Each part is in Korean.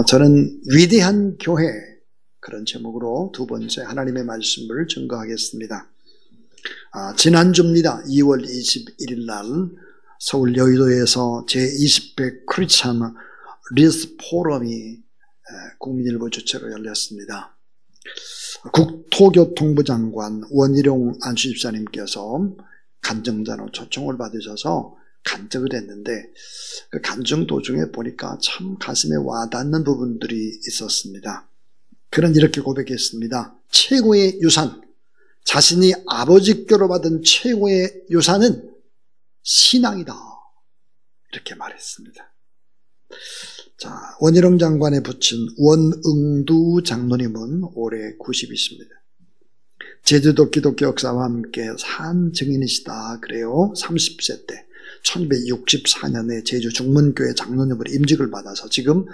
저는 위대한 교회, 그런 제목으로 두 번째 하나님의 말씀을 증거하겠습니다. 지난주입니다. 2월 21일 날 서울 여의도에서 제20회 크리스찬 리스 포럼이 국민일보 주최로 열렸습니다. 국토교통부 장관 원희룡 안수집사님께서 간증자로 초청을 받으셔서 간증을 했는데, 그 간증 도중에 보니까 참 가슴에 와닿는 부분들이 있었습니다. 그는 이렇게 고백했습니다. 최고의 유산, 자신이 아버지께로 받은 최고의 유산은 신앙이다, 이렇게 말했습니다. 자, 원희룡 장관에 붙인 원응두 장로님은 올해 90이십니다. 제주도 기독교 역사와 함께 산 증인이시다 그래요. 30세 때 1964년에 제주 중문교회 장로님으로 임직을 받아서 지금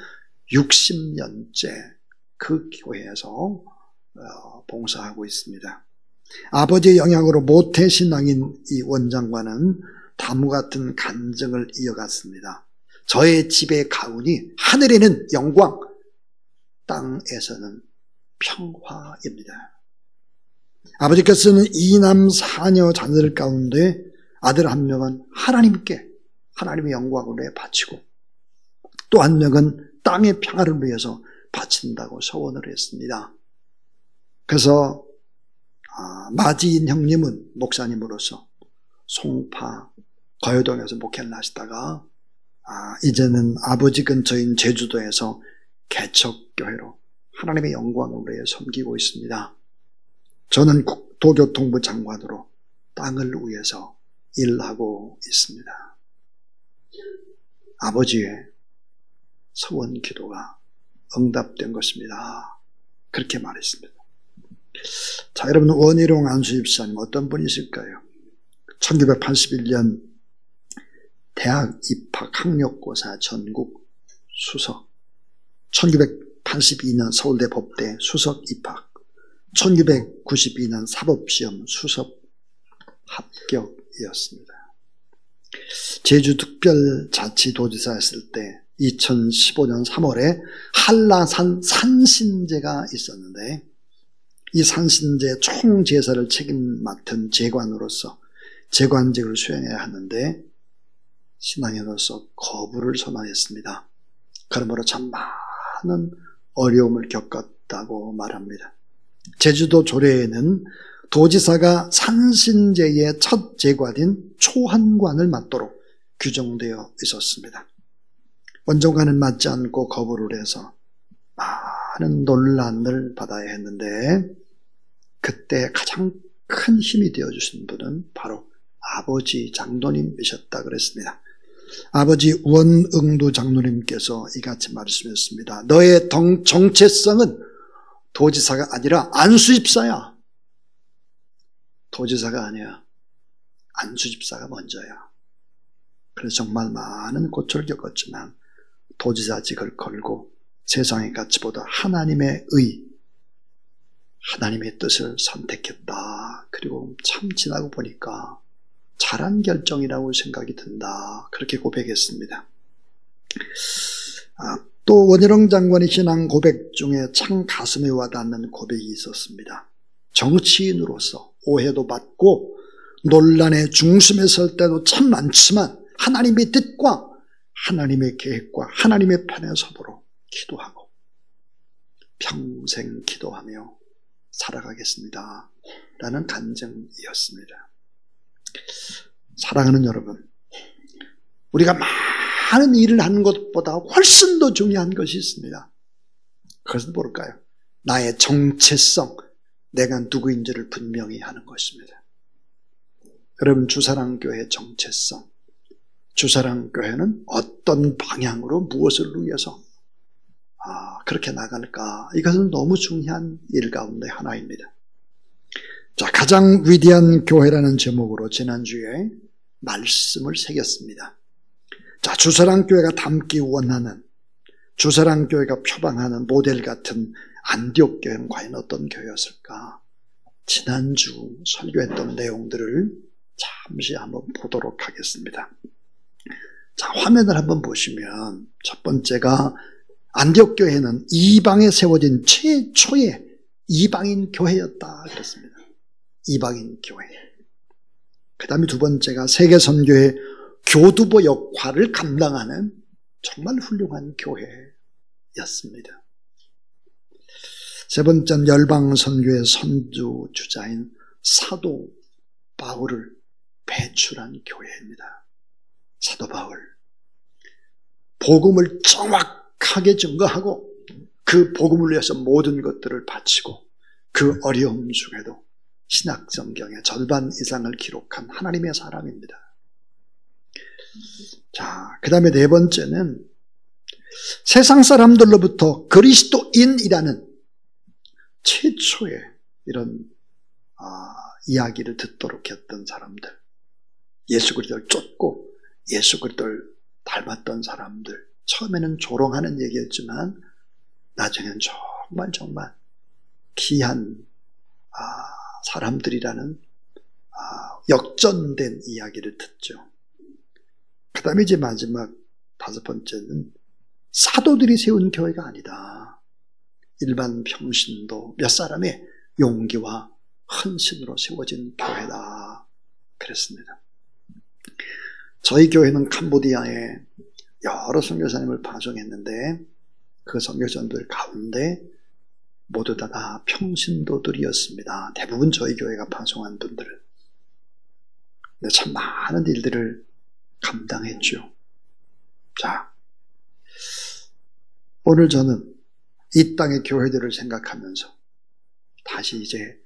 60년째 그 교회에서 봉사하고 있습니다. 아버지의 영향으로 모태신앙인 이 원장관은 다무 같은 간증을 이어갔습니다. 저의 집의 가훈이 하늘에는 영광, 땅에서는 평화입니다. 아버지께서는 2남 4녀 자녀들 가운데 아들 한 명은 하나님께, 하나님의 영광을 바치고 또 한 명은 땅의 평화를 위해서 바친다고 서원을 했습니다. 그래서 마지인 형님은 목사님으로서 송파 거여동에서 목회를 하시다가 이제는 아버지 근처인 제주도에서 개척교회로 하나님의 영광을 위해 섬기고 있습니다. 저는 국토교통부 장관으로 땅을 위해서 일하고 있습니다. 아버지의 서원 기도가 응답된 것입니다. 그렇게 말했습니다. 자, 여러분, 원희룡 안수집사님 어떤 분이실까요? 1981년 대학 입학 학력고사 전국 수석, 1982년 서울대 법대 수석 입학, 1992년 사법시험 수석 합격이었습니다. 제주특별자치도지사 했을 때 2015년 3월에 한라산 산신제가 있었는데, 이 산신제 총제사를 맡은 제관으로서 제관직을 수행해야 하는데 신앙인으로서 거부를 선언했습니다. 그러므로 참 많은 어려움을 겪었다고 말합니다. 제주도 조례에는 도지사가 산신제의 첫 제관인 초한관을 맡도록 규정되어 있었습니다. 원정관은 맞지 않고 거부를 해서 많은 논란을 받아야 했는데, 그때 가장 큰 힘이 되어주신 분은 바로 아버지 장로님이셨다 그랬습니다. 아버지 원응두 장로님께서 이같이 말씀했습니다. 너의 정체성은 도지사가 아니라 안수집사야. 도지사가 아니야. 안수집사가 먼저야. 그래서 정말 많은 고초를 겪었지만 도지사직을 걸고 세상의 가치보다 하나님의 의, 하나님의 뜻을 선택했다. 그리고 참 지나고 보니까 잘한 결정이라고 생각이 든다. 그렇게 고백했습니다. 또 원희룡 장관의 신앙 고백 중에 참 가슴에 와닿는 고백이 있었습니다. 정치인으로서 오해도 받고 논란의 중심에 설 때도 참 많지만 하나님의 뜻과 하나님의 계획과 하나님의 편에 서도록 기도하고 평생 기도하며 살아가겠습니다. 라는 간증이었습니다. 사랑하는 여러분, 우리가 많은 일을 하는 것보다 훨씬 더 중요한 것이 있습니다. 그것은 뭘까요? 나의 정체성, 내가 누구인지를 분명히 하는 것입니다. 여러분, 주사랑교회의 정체성, 주사랑교회는 어떤 방향으로 무엇을 위해서 그렇게 나갈까? 이것은 너무 중요한 일 가운데 하나입니다. 자, 가장 위대한 교회라는 제목으로 지난주에 말씀을 새겼습니다. 자, 주사랑교회가 닮기 원하는, 주사랑교회가 표방하는 모델 같은 안디옥 교회는 과연 어떤 교회였을까? 지난주 설교했던 내용들을 잠시 한번 보도록 하겠습니다. 자, 화면을 한번 보시면 첫 번째가 안디옥 교회는 이방에 세워진 최초의 이방인 교회였다 그랬습니다. 이방인 교회. 그 다음에 두 번째가 세계 선교의 교두보 역할을 감당하는 정말 훌륭한 교회였습니다. 세 번째는 열방 선교의 선두주자인 사도 바울을 배출한 교회입니다. 사도 바울. 복음을 정확하게 증거하고 그 복음을 위해서 모든 것들을 바치고 그 어려움 중에도 신약성경의 절반 이상을 기록한 하나님의 사람입니다. 자, 그 다음에 네 번째는 세상 사람들로부터 그리스도인이라는 최초의 이런 이야기를 듣도록 했던 사람들, 예수 그리스도를 쫓고 예수 그리스도를 닮았던 사람들, 처음에는 조롱하는 얘기였지만 나중에는 정말 귀한 사람들이라는 역전된 이야기를 듣죠. 그 다음에 이제 마지막 다섯 번째는 사도들이 세운 교회가 아니다. 일반 평신도 몇 사람의 용기와 헌신으로 세워진 교회다 그랬습니다. 저희 교회는 캄보디아에 여러 선교사님을 파송했는데 그 선교사님들 가운데 모두 다 평신도들이었습니다. 대부분 저희 교회가 파송한 분들은. 근데 참 많은 일들을 감당했죠. 자, 오늘 저는 이 땅의 교회들을 생각하면서 다시 이제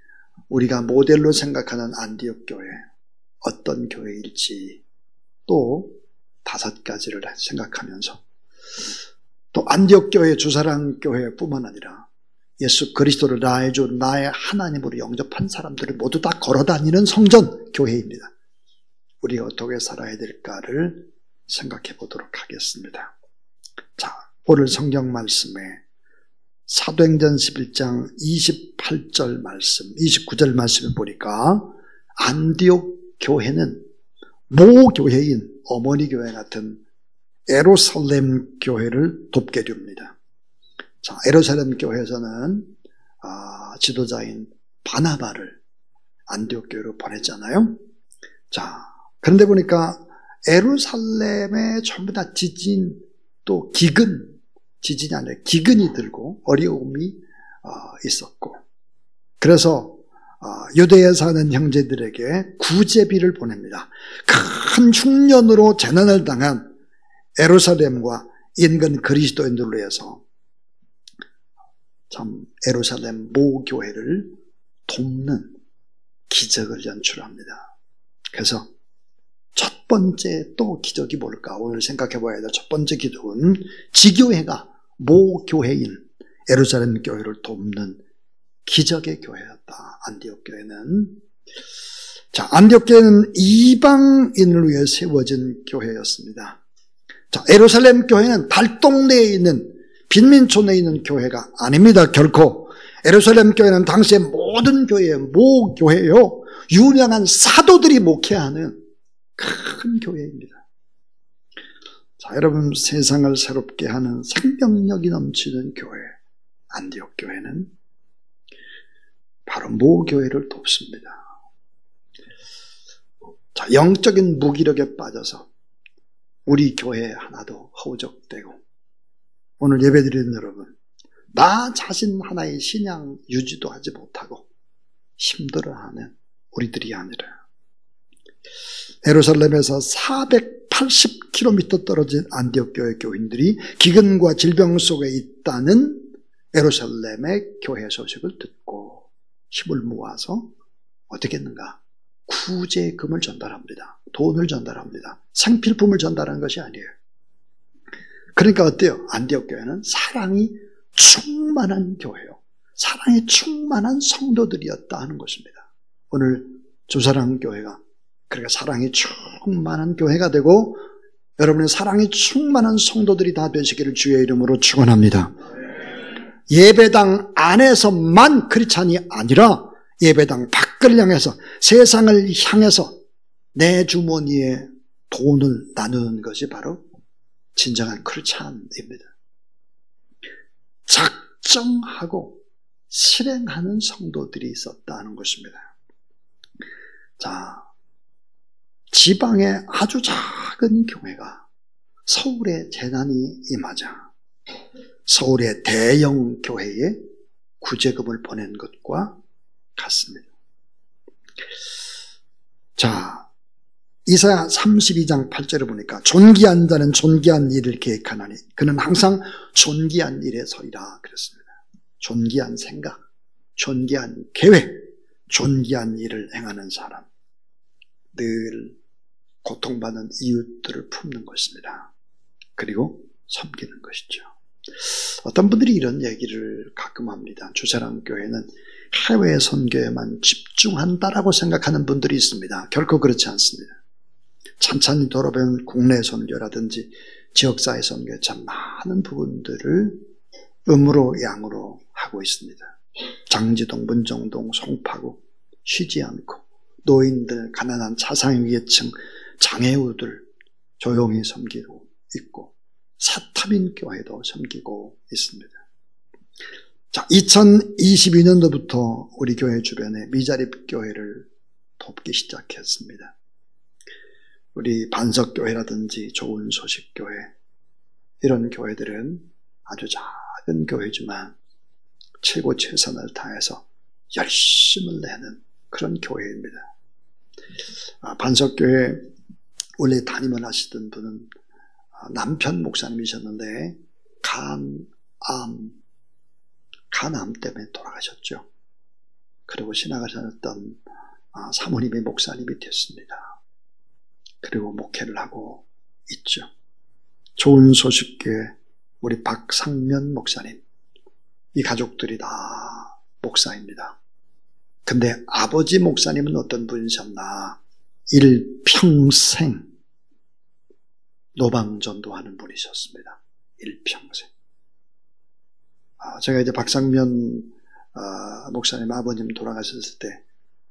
우리가 모델로 생각하는 안디옥 교회, 어떤 교회일지 또 5가지를 생각하면서 또 안디옥 교회 주사랑 교회뿐만 아니라 예수 그리스도를 나의 주 나의 하나님으로 영접한 사람들을 모두 다 걸어다니는 성전 교회입니다. 우리가 어떻게 살아야 될까를 생각해 보도록 하겠습니다. 자, 오늘 성경 말씀에 사도행전 11장 28절 말씀, 29절 말씀을 보니까 안디옥 교회는 모 교회인 어머니 교회 같은 예루살렘 교회를 돕게 됩니다. 자, 예루살렘 교회에서는 지도자인 바나바를 안디옥 교회로 보냈잖아요. 자, 그런데 보니까 예루살렘에 전부 다 지진 또 기근, 지진이 아니라 기근이 들고 어려움이 있었고, 그래서 유대에 사는 형제들에게 구제비를 보냅니다. 큰 흉년으로 재난을 당한 예루살렘과 인근 그리스도인들로 해서 참 예루살렘 모교회를 돕는 기적을 연출합니다. 그래서 첫 번째 또 기적이 뭘까? 오늘 생각해 봐야 될 첫 번째 기적은 지교회가 모교회인 예루살렘 교회를 돕는 기적의 교회였다. 안디옥 교회는. 자, 안디옥 교회는 이방인을 위해 세워진 교회였습니다. 자, 예루살렘 교회는 달동네에 있는 빈민촌에 있는 교회가 아닙니다. 결코. 예루살렘 교회는 당시의 모든 교회의 모교회요, 유명한 사도들이 목회하는 큰 교회입니다. 자, 여러분, 세상을 새롭게 하는 생명력이 넘치는 교회 안디옥 교회는 바로 모교회를 돕습니다. 자, 영적인 무기력에 빠져서 우리 교회 하나도 허우적대고 오늘 예배드리는 여러분, 나 자신 하나의 신앙 유지도 하지 못하고 힘들어하는 우리들이 아니라 예루살렘에서 480km 떨어진 안디옥 교회 교인들이 기근과 질병 속에 있다는 예루살렘의 교회 소식을 듣고 힘을 모아서 어떻게 했는가? 구제금을 전달합니다. 돈을 전달합니다. 생필품을 전달한 것이 아니에요. 그러니까 어때요? 안디옥 교회는 사랑이 충만한 교회요, 사랑이 충만한 성도들이었다 하는 것입니다. 오늘 주사랑 교회가 그러니까 사랑이 충만한 교회가 되고 여러분의 사랑이 충만한 성도들이 다 되시기를 주의 이름으로 축원합니다. 예배당 안에서만 크리스찬이 아니라 예배당 밖을 향해서, 세상을 향해서 내 주머니에 돈을 나누는 것이 바로 진정한 크리스찬입니다. 결정하고 실행하는 성도들이 있었다는 것입니다. 자, 지방의 아주 작은 교회가 서울에 재난이 임하자 서울의 대형 교회에 구제금을 보낸 것과 같습니다. 자, 이사야 32장 8절을 보니까 존귀한 자는 존귀한 일을 계획하나니 그는 항상 존귀한 일에 서리라 그랬습니다. 존귀한 생각, 존귀한 계획, 존귀한 일을 행하는 사람, 늘 고통받는 이웃들을 품는 것입니다. 그리고 섬기는 것이죠. 어떤 분들이 이런 얘기를 가끔 합니다. 주사랑교회는 해외 선교에만 집중한다라고 생각하는 분들이 있습니다. 결코 그렇지 않습니다. 찬찬히 돌아보면 국내 선교라든지 지역사회 선교에 참 많은 부분들을 음으로 양으로 하고 있습니다. 장지동, 문정동, 송파구 쉬지 않고 노인들, 가난한 차상위계층, 장애우들 조용히 섬기고 있고 사타민 교회도 섬기고 있습니다. 자, 2022년도부터 우리 교회 주변에 미자립 교회를 돕기 시작했습니다. 우리 반석교회라든지 좋은 소식교회 이런 교회들은 아주 작은 교회지만 최고 최선을 다해서 열심을 내는 그런 교회입니다. 반석교회 원래 담임을 하시던 분은 남편 목사님이셨는데 간암 때문에 돌아가셨죠. 그리고 신앙하셨던 사모님의 목사님이 됐습니다. 그리고 목회를 하고 있죠. 좋은 소식교회 우리 박상면 목사님, 이 가족들이 다 목사입니다. 근데 아버지 목사님은 어떤 분이셨나? 일평생 노방전도하는 분이셨습니다. 일평생. 제가 이제 박상면 목사님 아버님 돌아가셨을 때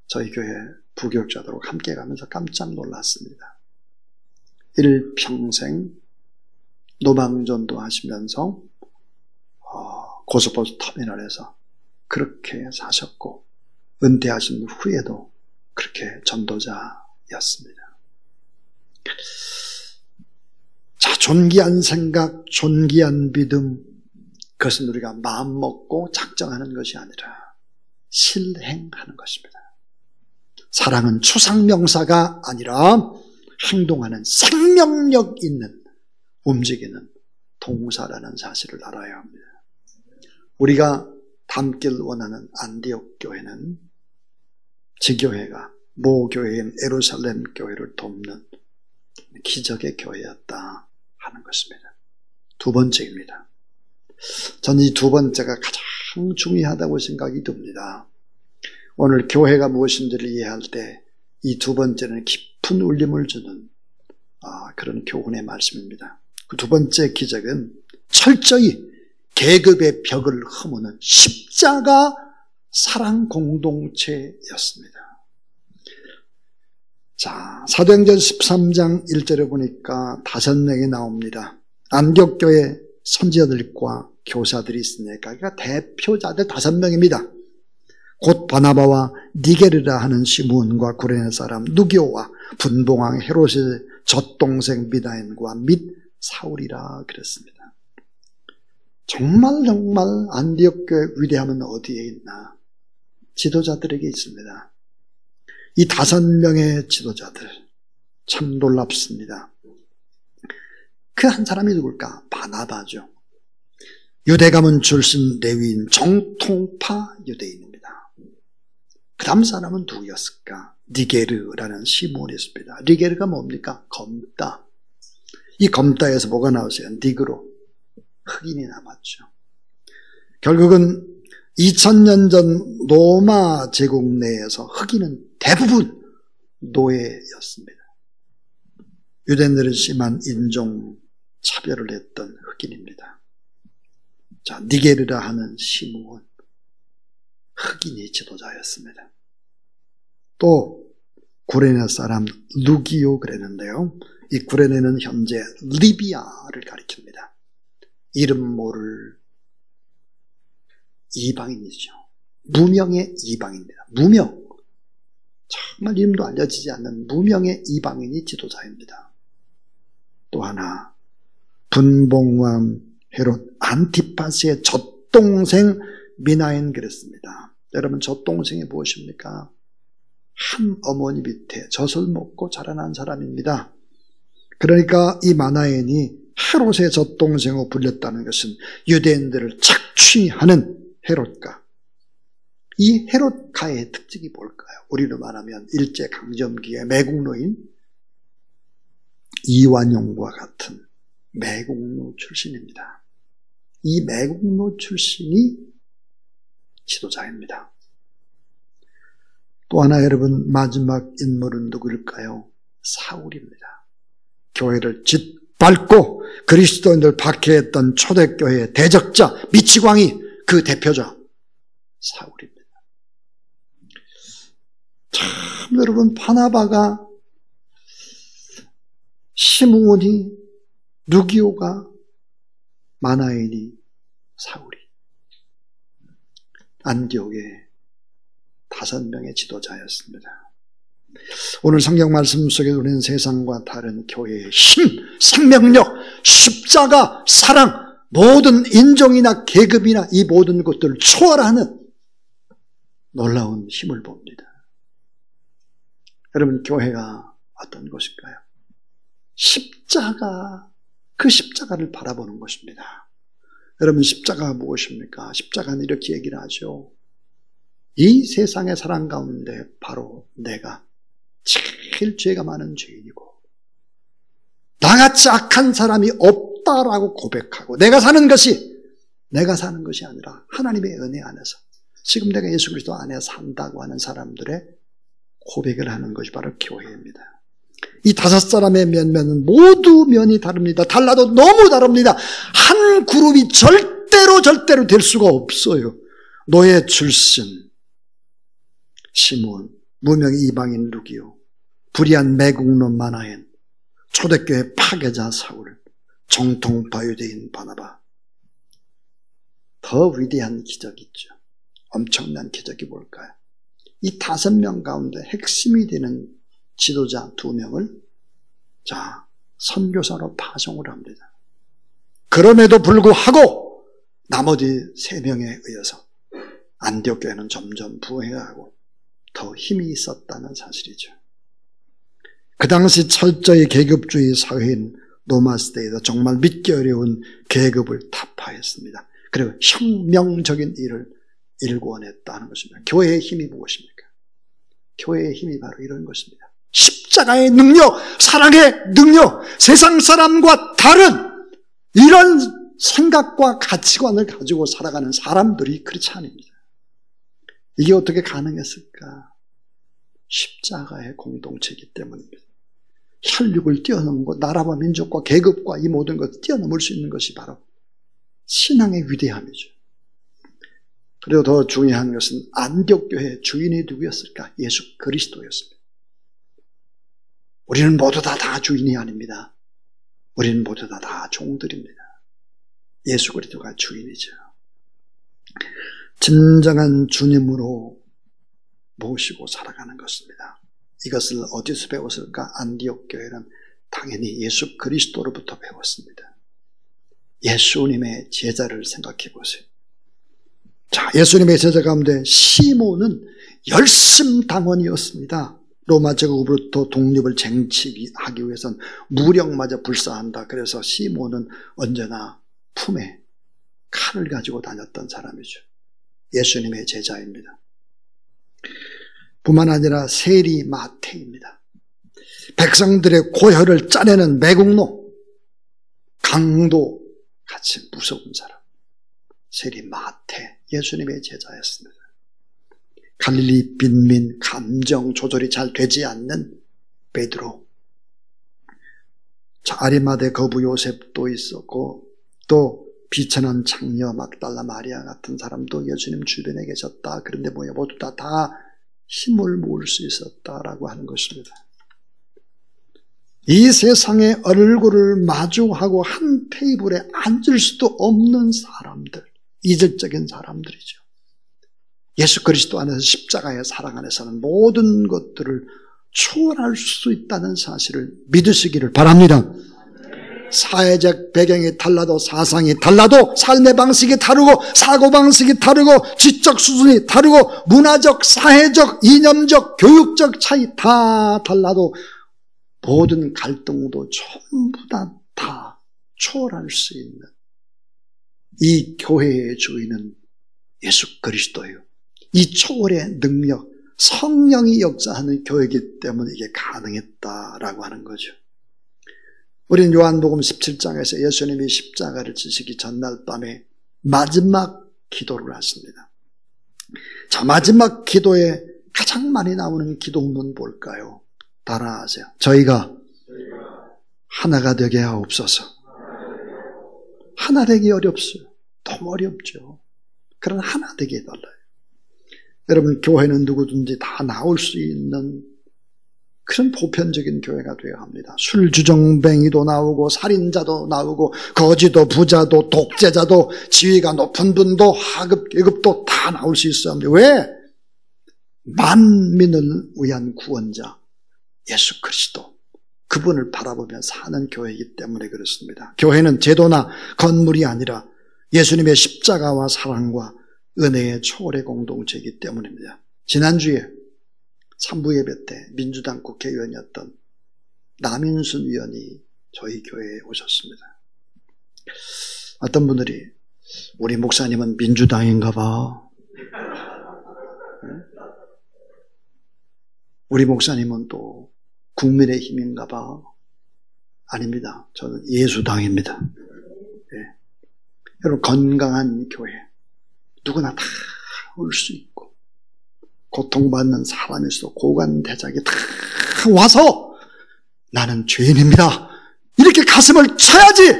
저희 교회 부교육자들하고 함께 가면서 깜짝 놀랐습니다. 일평생 노방전도 하시면서 고속버스 터미널에서 그렇게 사셨고 은퇴하신 후에도 그렇게 전도자였습니다. 자, 존귀한 생각, 존귀한 믿음, 그것은 우리가 마음먹고 작정하는 것이 아니라 실행하는 것입니다. 사랑은 추상명사가 아니라 행동하는 생명력 있는 움직이는 동사라는 사실을 알아야 합니다. 우리가 닮길 원하는 안디옥 교회는 지교회가 모교회인 예루살렘 교회를 돕는 기적의 교회였다 하는 것입니다. 두 번째입니다. 저는 이 두 번째가 가장 중요하다고 생각이 듭니다. 오늘 교회가 무엇인지를 이해할 때 이 두 번째는 깊은 울림을 주는 그런 교훈의 말씀입니다. 그 두 번째 기적은 철저히 계급의 벽을 허무는 십자가 사랑 공동체였습니다. 자, 사도행전 13장 1절에 보니까 5명이 나옵니다. 안디옥교회 선지자들과 교사들이 있으니까 그러니까 대표자들 5명입니다. 곧 바나바와 니게르라 하는 시므온과 구레네 사람 누기오와 분봉왕 헤롯의 젖동생 미다엔과 및 사울이라 그랬습니다. 정말 안디옥 교회 위대함은 어디에 있나? 지도자들에게 있습니다. 이 5명의 지도자들 참 놀랍습니다. 그 한 사람이 누굴까? 바나바죠. 유대 가문 출신 레위인 정통파 유대인입니다. 그 다음 사람은 누구였을까? 니게르라는 시몬이었습니다. 니게르가 뭡니까? 검다. 이 검다에서 뭐가 나오세요? 니그로. 흑인이 남았죠. 결국은 2000년 전 로마 제국 내에서 흑인은 대부분 노예였습니다. 유대인들은 심한 인종 차별을 했던 흑인입니다. 자, 니게르라 하는 시므온, 흑인이 지도자였습니다. 또 구레네 사람 누기오 그랬는데요. 이 구레네는 현재 리비아를 가리킵니다. 이름 모를 이방인이죠. 무명의 이방인입니다. 무명. 정말 이름도 알려지지 않는 무명의 이방인이 지도자입니다. 또 하나, 분봉왕 헤롯 안티파스의 젖동생 미나엔 그랬습니다. 여러분, 젖동생이 무엇입니까? 한 어머니 밑에 젖을 먹고 자라난 사람입니다. 그러니까 이 마나엔이 헤롯의 젖동생으로 불렸다는 것은 유대인들을 착취하는 헤롯가. 이 헤롯가의 특징이 뭘까요? 우리로 말하면 일제강점기의 매국노인 이완용과 같은 매국노 출신입니다. 이 매국노 출신이 지도자입니다. 또 하나 여러분, 마지막 인물은 누구일까요? 사울입니다. 교회를 짓밟고 그리스도인들 박해했던 초대교회의 대적자 미치광이 그 대표자 사울입니다. 참 여러분, 바나바가, 시므온이, 루기오가, 마나엔이, 사울이 안디옥의 5명의 지도자였습니다. 오늘 성경 말씀 속에 우리는 세상과 다른 교회의 힘, 생명력, 십자가, 사랑, 모든 인종이나 계급이나 이 모든 것들을 초월하는 놀라운 힘을 봅니다. 여러분, 교회가 어떤 것일까요? 십자가, 그 십자가를 바라보는 것입니다. 여러분, 십자가가 무엇입니까? 십자가는 이렇게 얘기를 하죠. 이 세상의 사람 가운데 바로 내가 제일 죄가 많은 죄인이고 나같이 악한 사람이 없다라고 고백하고 내가 사는 것이 아니라 하나님의 은혜 안에서 지금 내가 예수 그리스도 안에 산다고 하는 사람들의 고백을 하는 것이 바로 교회입니다. 이 5사람의 면면은 모두 면이 다릅니다. 달라도 너무 다릅니다. 한 그룹이 절대로 될 수가 없어요. 노예 출신 시므온, 무명의 이방인 루기오, 불의한 매국노 마나엔, 초대교회 파괴자 사울, 정통파 유대인 바나바. 더 위대한 기적이 있죠. 엄청난 기적이 뭘까요? 이 5명 가운데 핵심이 되는 지도자 2명을 선교사로 파송을 합니다. 그럼에도 불구하고 나머지 3명에 의해서 안디옥 교회는 점점 부흥해가고 더 힘이 있었다는 사실이죠. 그 당시 철저히 계급주의 사회인 로마 시대에서 정말 믿기 어려운 계급을 타파했습니다. 그리고 혁명적인 일을 일궈냈다는 것입니다. 교회의 힘이 무엇입니까? 교회의 힘이 바로 이런 것입니다. 십자가의 능력, 사랑의 능력, 세상 사람과 다른 이런 생각과 가치관을 가지고 살아가는 사람들이 크리스찬입니다. 이게 어떻게 가능했을까? 십자가의 공동체이기 때문입니다. 혈육을 뛰어넘고 나라와 민족과 계급과 이 모든 것을 뛰어넘을 수 있는 것이 바로 신앙의 위대함이죠. 그리고 더 중요한 것은 안디옥 교회의 주인이 누구였을까? 예수 그리스도였습니다. 우리는 모두 다 주인이 아닙니다. 우리는 모두 다 종들입니다. 예수 그리스도가 주인이죠. 진정한 주님으로 모시고 살아가는 것입니다. 이것을 어디서 배웠을까? 안디옥 교회는 당연히 예수 그리스도로부터 배웠습니다. 예수님의 제자를 생각해 보세요. 예수님의 제자 가운데 시몬은 열심당원이었습니다. 로마 제국으로부터 독립을 쟁취하기 위해서는 무력마저 불사한다. 그래서 시몬은 언제나 품에 칼을 가지고 다녔던 사람이죠. 예수님의 제자입니다. 뿐만 아니라 세리 마태입니다. 백성들의 고혈을 짜내는 매국노, 강도 같이 무서운 사람. 세리 마태, 예수님의 제자였습니다. 갈릴리 빈민, 감정 조절이 잘 되지 않는 베드로, 아리마대 거부 요셉도 있었고 또 비천한 창녀 막달라 마리아 같은 사람도 예수님 주변에 계셨다. 그런데 모두 다 힘을 모을 수 있었다라고 하는 것입니다. 이 세상의 얼굴을 마주하고 한 테이블에 앉을 수도 없는 사람들, 이질적인 사람들이죠. 예수 그리스도 안에서 십자가의 사랑 안에서는 모든 것들을 초월할 수 있다는 사실을 믿으시기를 바랍니다. 사회적 배경이 달라도 사상이 달라도 삶의 방식이 다르고 사고방식이 다르고 지적 수준이 다르고 문화적, 사회적, 이념적, 교육적 차이 다 달라도 모든 갈등도 전부 다 초월할 수 있는 이 교회의 주인은 예수 그리스도예요. 이 초월의 능력, 성령이 역사하는 교회이기 때문에 이게 가능했다라고 하는 거죠. 우리는 요한복음 17장에서 예수님이 십자가를 지시기 전날 밤에 마지막 기도를 하십니다. 자, 마지막 기도에 가장 많이 나오는 기도문은 뭘까요? 따라하세요. 저희가 하나가 되게 하옵소서. 하나 되기 어렵어요. 너무 어렵죠. 그러나 하나 되게 해달라요. 여러분, 교회는 누구든지 다 나올 수 있는 그런 보편적인 교회가 되어야 합니다. 술주정뱅이도 나오고 살인자도 나오고 거지도 부자도 독재자도 지위가 높은 분도 하급 계급도 다 나올 수 있어야 합니다. 왜? 만민을 위한 구원자 예수 그리스도, 그분을 바라보며 사는 교회이기 때문에 그렇습니다. 교회는 제도나 건물이 아니라 예수님의 십자가와 사랑과 은혜의 초월의 공동체이기 때문입니다. 지난주에 3부 예배 때 민주당 국회의원이었던 남인순 의원이 저희 교회에 오셨습니다. 어떤 분들이 우리 목사님은 민주당인가 봐. 우리 목사님은 또 국민의힘인가 봐. 아닙니다. 저는 예수당입니다. 네. 여러분, 건강한 교회 누구나 다 올 수 있고 고통받는 사람에서 고관대작이 다 와서 나는 죄인입니다 이렇게 가슴을 쳐야지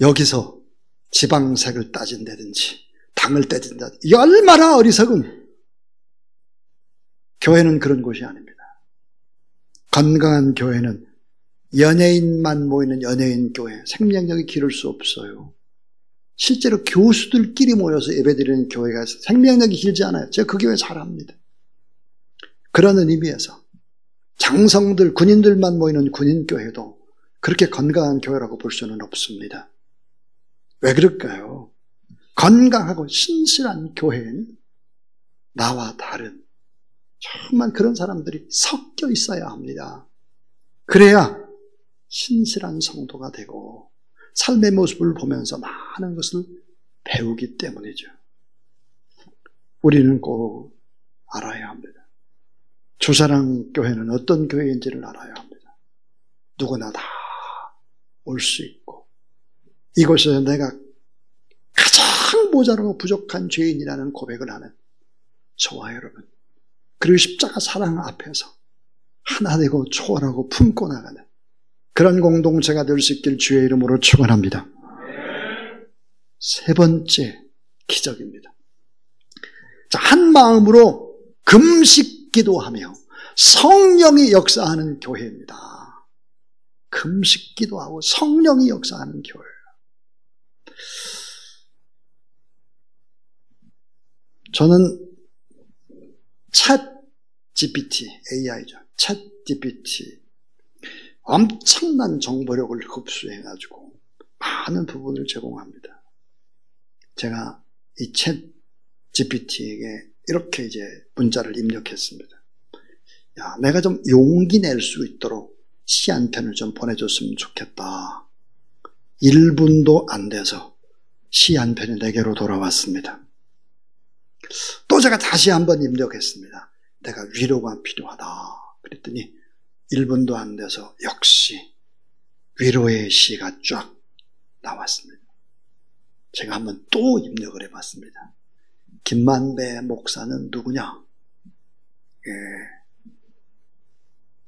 여기서 지방색을 따진다든지 당을 따진다든지 이게 얼마나 어리석은. 교회는 그런 곳이 아닙니다. 건강한 교회는 연예인만 모이는 연예인 교회, 생명력이 기를 수 없어요. 실제로 교수들끼리 모여서 예배드리는 교회가 생명력이 길지 않아요. 제가 그 교회 잘합니다. 그런 의미에서 장성들, 군인들만 모이는 군인교회도 그렇게 건강한 교회라고 볼 수는 없습니다. 왜 그럴까요? 건강하고 신실한 교회는 나와 다른 정말 그런 사람들이 섞여 있어야 합니다. 그래야 신실한 성도가 되고 삶의 모습을 보면서 많은 것을 배우기 때문이죠. 우리는 꼭 알아야 합니다. 주사랑 교회는 어떤 교회인지를 알아야 합니다. 누구나 다 올 수 있고 이곳에서 내가 가장 모자라고 부족한 죄인이라는 고백을 하는 저와 여러분, 그리고 십자가 사랑 앞에서 하나 되고 초월하고 품고 나가는 그런 공동체가 될 수 있길 주의 이름으로 축원합니다. 세 번째 기적입니다. 자, 한 마음으로 금식 기도하며 성령이 역사하는 교회입니다. 금식 기도하고 성령이 역사하는 교회예요. 저는 챗 GPT, AI죠. 챗 GPT 엄청난 정보력을 흡수해가지고 많은 부분을 제공합니다. 제가 이 챗 GPT에게 이렇게 이제 문자를 입력했습니다. 야, 내가 좀 용기 낼 수 있도록 시 한 편을 좀 보내줬으면 좋겠다. 1분도 안 돼서 시 한 편이 내게로 돌아왔습니다. 또 제가 다시 한번 입력했습니다. 내가 위로가 필요하다. 그랬더니 1분도 안 돼서 역시 위로의 시가 쫙 나왔습니다. 제가 한번 또 입력을 해봤습니다. 김만배 목사는 누구냐? 예,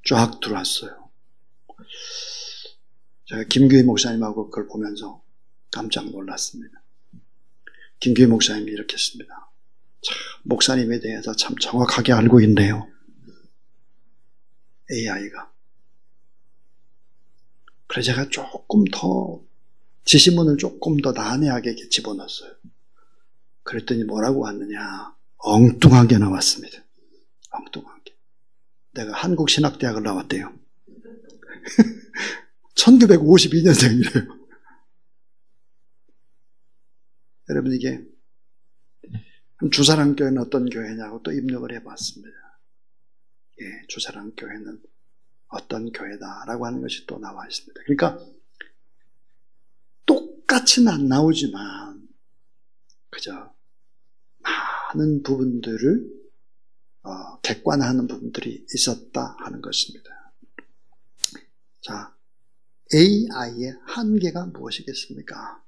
쫙 들어왔어요. 제가 김규희 목사님하고 그걸 보면서 깜짝 놀랐습니다. 김규희 목사님이 이렇게 했습니다. 참, 목사님에 대해서 참 정확하게 알고 있네요. AI가. 그래서 제가 조금 더 지시문을 조금 더 난해하게 집어넣었어요. 그랬더니 뭐라고 왔느냐? 엉뚱하게 나왔습니다. 엉뚱하게. 내가 한국신학대학을 나왔대요. 1952년생이래요. 여러분, 이게 주사랑교회는 어떤 교회냐고 또 입력을 해봤습니다. 예, 주사랑교회는 어떤 교회다라고 하는 것이 또 나와 있습니다. 그러니까 똑같이는 안 나오지만 그저 많은 부분들을 객관화하는 부분들이 있었다 하는 것입니다. 자, AI의 한계가 무엇이겠습니까?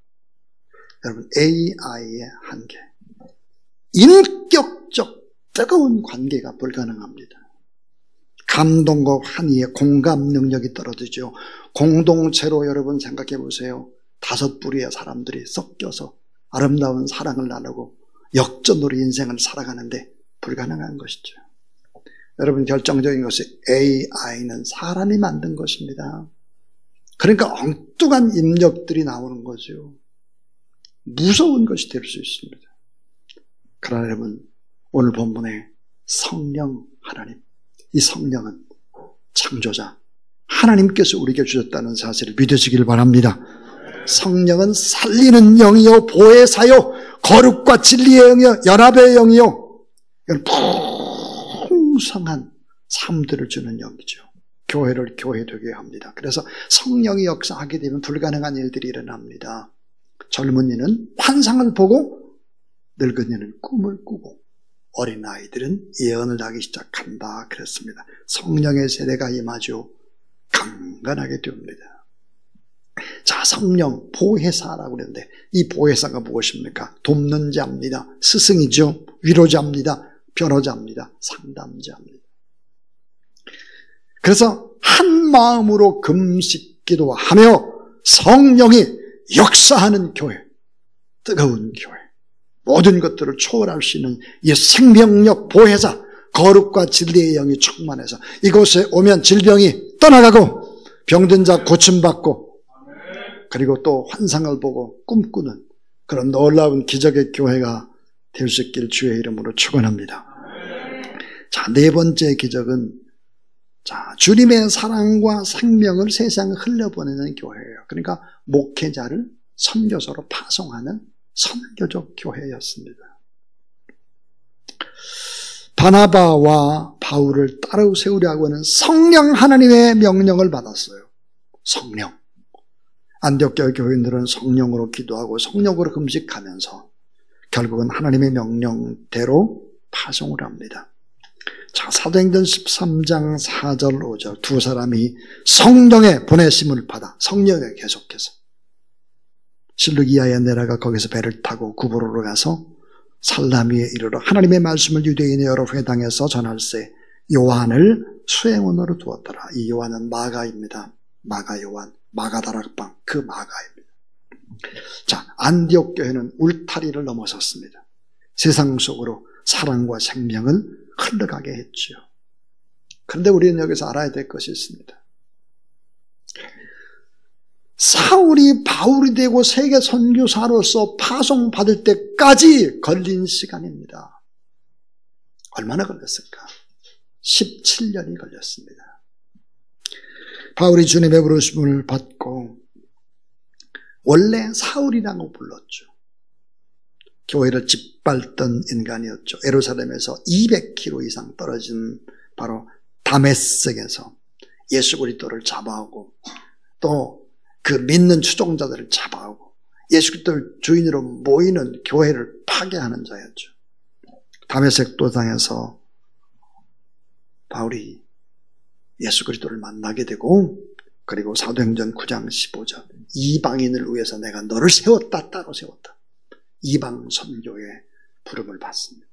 여러분, AI의 한계. 인격적 뜨거운 관계가 불가능합니다. 감동과 환희의 공감 능력이 떨어지죠. 공동체로 여러분 생각해 보세요. 5뿌리의 사람들이 섞여서 아름다운 사랑을 나누고 역전으로 인생을 살아가는데 불가능한 것이죠. 여러분, 결정적인 것이 AI는 사람이 만든 것입니다. 그러니까 엉뚱한 입력들이 나오는 거죠. 무서운 것이 될 수 있습니다. 그러나 여러분, 오늘 본문에 성령 하나님, 이 성령은 창조자 하나님께서 우리에게 주셨다는 사실을 믿으시길 바랍니다. 성령은 살리는 영이요, 보혜사요, 거룩과 진리의 영이요, 연합의 영이요, 풍성한 삶들을 주는 영이죠. 교회를 교회되게 합니다. 그래서 성령이 역사하게 되면 불가능한 일들이 일어납니다. 젊은이는 환상을 보고, 늙은이는 꿈을 꾸고, 어린아이들은 예언을 하기 시작한다 그랬습니다. 성령의 세대가 임하죠. 강건하게 됩니다. 자, 성령 보혜사라고 그랬는데 이 보혜사가 무엇입니까? 돕는 자입니다. 스승이죠. 위로자입니다. 변호자입니다. 상담자입니다. 그래서 한 마음으로 금식 기도하며 성령이 역사하는 교회, 뜨거운 교회, 모든 것들을 초월할 수 있는 이 생명력 보혜사, 거룩과 진리의 영이 충만해서 이곳에 오면 질병이 떠나가고 병든 자 고침받고 그리고 또 환상을 보고 꿈꾸는 그런 놀라운 기적의 교회가 될 수 있길 주의 이름으로 축원합니다. 자, 네 번째 기적은 주님의 사랑과 생명을 세상에 흘려보내는 교회예요. 그러니까 목회자를 선교사로 파송하는 선교적 교회였습니다. 바나바와 바울을 따로 세우려고 하는 성령 하나님의 명령을 받았어요. 성령. 안디옥 교인들은 성령으로 기도하고 성령으로 금식하면서 결국은 하나님의 명령대로 파송을 합니다. 자, 사도행전 13장 4절 5절 두 사람이 성령의 보내심을 받아 성령에 계속해서 실루기아에 내려가 거기서 배를 타고 구브로로 가서 살라미에 이르러 하나님의 말씀을 유대인의 여러 회당에서 전할세 요한을 수행원으로 두었더라. 이 요한은 마가입니다. 마가 요한, 마가다락방 그 마가입니다. 자, 안디옥 교회는 울타리를 넘어섰습니다. 세상 속으로 사랑과 생명을 흘러가게 했죠. 그런데 우리는 여기서 알아야 될 것이 있습니다. 사울이 바울이 되고 세계 선교사로서 파송받을 때까지 걸린 시간입니다. 얼마나 걸렸을까? 17년이 걸렸습니다. 바울이 주님의 부르심을 받고 원래 사울이라고 불렀죠. 교회를 짓밟던 인간이었죠. 예루살렘에서 200km 이상 떨어진 바로 다메섹에서 예수 그리스도를 잡아오고 또 그 믿는 추종자들을 잡아오고 예수 그리스도를 주인으로 모이는 교회를 파괴하는 자였죠. 다메섹 도상에서 바울이 예수 그리스도를 만나게 되고 그리고 사도행전 9장 15절 이방인을 위해서 내가 너를 세웠다 따로 세웠다. 이방 선교의 부름을 받습니다.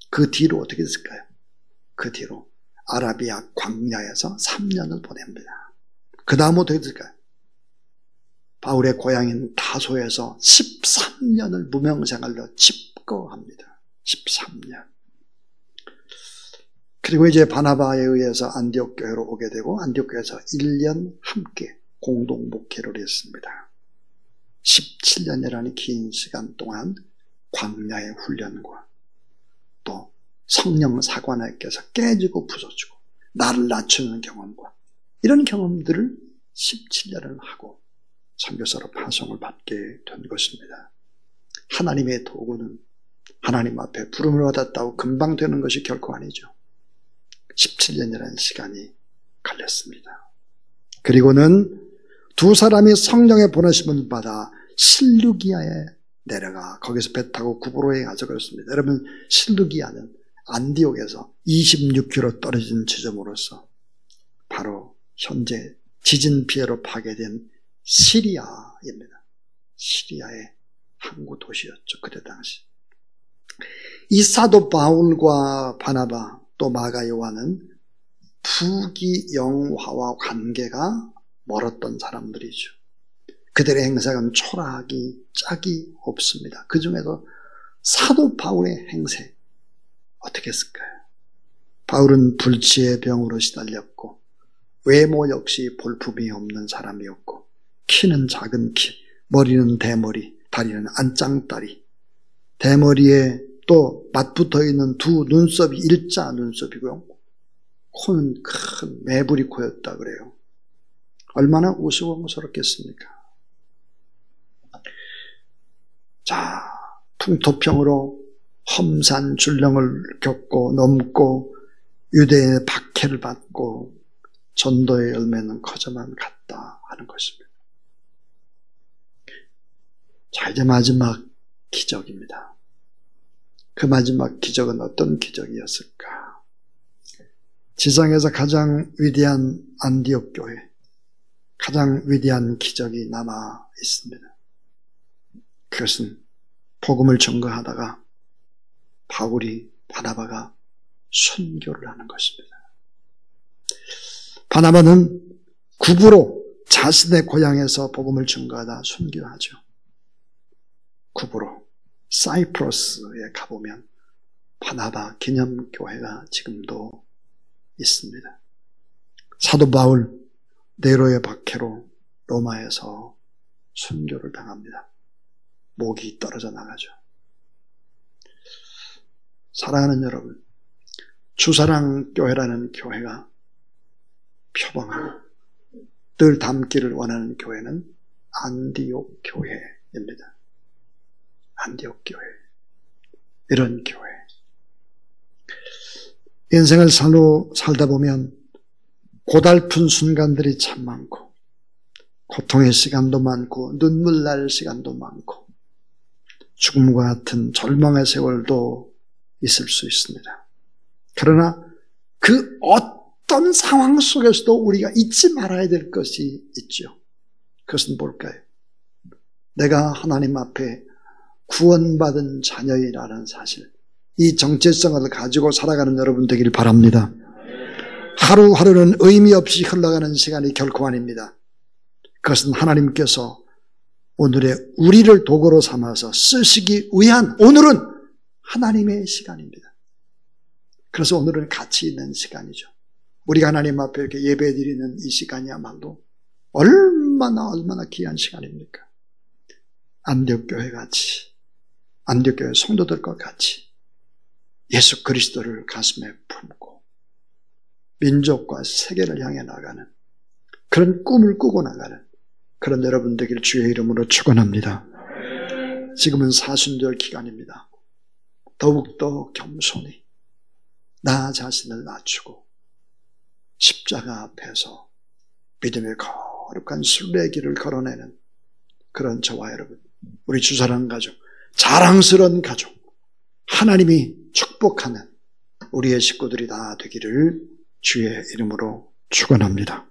그 뒤로 어떻게 됐을까요? 그 뒤로 아라비아 광야에서 3년을 보냅니다. 그 다음 어떻게 됐을까요? 바울의 고향인 다소에서 13년을 무명생활로 집거합니다. 13년. 그리고 이제 바나바에 의해서 안디옥 교회로 오게 되고 안디옥 교회에서 1년 함께 공동 목회를 했습니다. 17년이라는 긴 시간 동안 광야의 훈련과 또 성령 사관에게서 깨지고 부서지고 나를 낮추는 경험과 이런 경험들을 17년을 하고 선교사로 파송을 받게 된 것입니다. 하나님의 도구는 하나님 앞에 부름을 받았다고 금방 되는 것이 결코 아니죠. 17년이라는 시간이 걸렸습니다. 그리고는 두 사람이 성령의 보내심을 받아 실루기아에 내려가 거기서 배 타고 구브로에 가서 그렇습니다. 여러분, 실루기아는 안디옥에서 26km 떨어진 지점으로서 바로 현재 지진 피해로 파괴된 시리아입니다. 시리아의 항구 도시였죠. 그때 당시. 이 사도 바울과 바나바 또 마가 요한은 부귀영화와 관계가 멀었던 사람들이죠. 그들의 행색은 초라하기 짝이 없습니다. 그 중에서 사도 바울의 행세 어떻게 했을까요? 바울은 불치의 병으로 시달렸고 외모 역시 볼품이 없는 사람이었고 키는 작은 키, 머리는 대머리, 다리는 안짱다리, 대머리에 또 맞붙어 있는 두 눈썹이 일자 눈썹이고요. 코는 큰 매부리 코였다 그래요. 얼마나 우스꽝스럽겠습니까? 자, 풍토병으로 험산 줄령을 겪고 넘고 유대인의 박해를 받고 전도의 열매는 커져만 갔다 하는 것입니다. 자, 이제 마지막 기적입니다. 그 마지막 기적은 어떤 기적이었을까? 지상에서 가장 위대한 안디옥 교회, 가장 위대한 기적이 남아 있습니다. 그것은 복음을 전거하다가 바울이 바나바가 순교를 하는 것입니다. 바나바는 구브로 자신의 고향에서 복음을 전거하다 순교하죠. 구브로 사이프러스에 가보면 바나바 기념교회가 지금도 있습니다. 사도 바울 네로의 박해로 로마에서 순교를 당합니다. 목이 떨어져 나가죠. 사랑하는 여러분, 주사랑교회라는 교회가 표방하고 늘 닮기를 원하는 교회는 안디옥 교회입니다. 안디옥 교회, 이런 교회. 인생을 살다 보면 고달픈 순간들이 참 많고 고통의 시간도 많고 눈물 날 시간도 많고 죽음과 같은 절망의 세월도 있을 수 있습니다. 그러나 그 어떤 상황 속에서도 우리가 잊지 말아야 될 것이 있죠. 그것은 뭘까요? 내가 하나님 앞에 구원받은 자녀이라는 사실, 이 정체성을 가지고 살아가는 여러분 되길 바랍니다. 하루하루는 의미 없이 흘러가는 시간이 결코 아닙니다. 그것은 하나님께서 오늘의 우리를 도구로 삼아서 쓰시기 위한 오늘은 하나님의 시간입니다. 그래서 오늘은 가치 있는 시간이죠. 우리가 하나님 앞에 이렇게 예배드리는 이 시간이야말로 얼마나 귀한 시간입니까? 안디옥교회 같이, 안디옥교회 성도들과 같이 예수 그리스도를 가슴에 품고 민족과 세계를 향해 나가는 그런 꿈을 꾸고 나가는 그런 여러분 되길 주의 이름으로 축원합니다. 지금은 사순절 기간입니다. 더욱더 겸손히 나 자신을 낮추고 십자가 앞에서 믿음의 거룩한 순례의 길을 걸어내는 그런 저와 여러분, 우리 주사랑 가족, 자랑스러운 가족, 하나님이 축복하는 우리의 식구들이 다 되기를 주의 이름으로 축원합니다.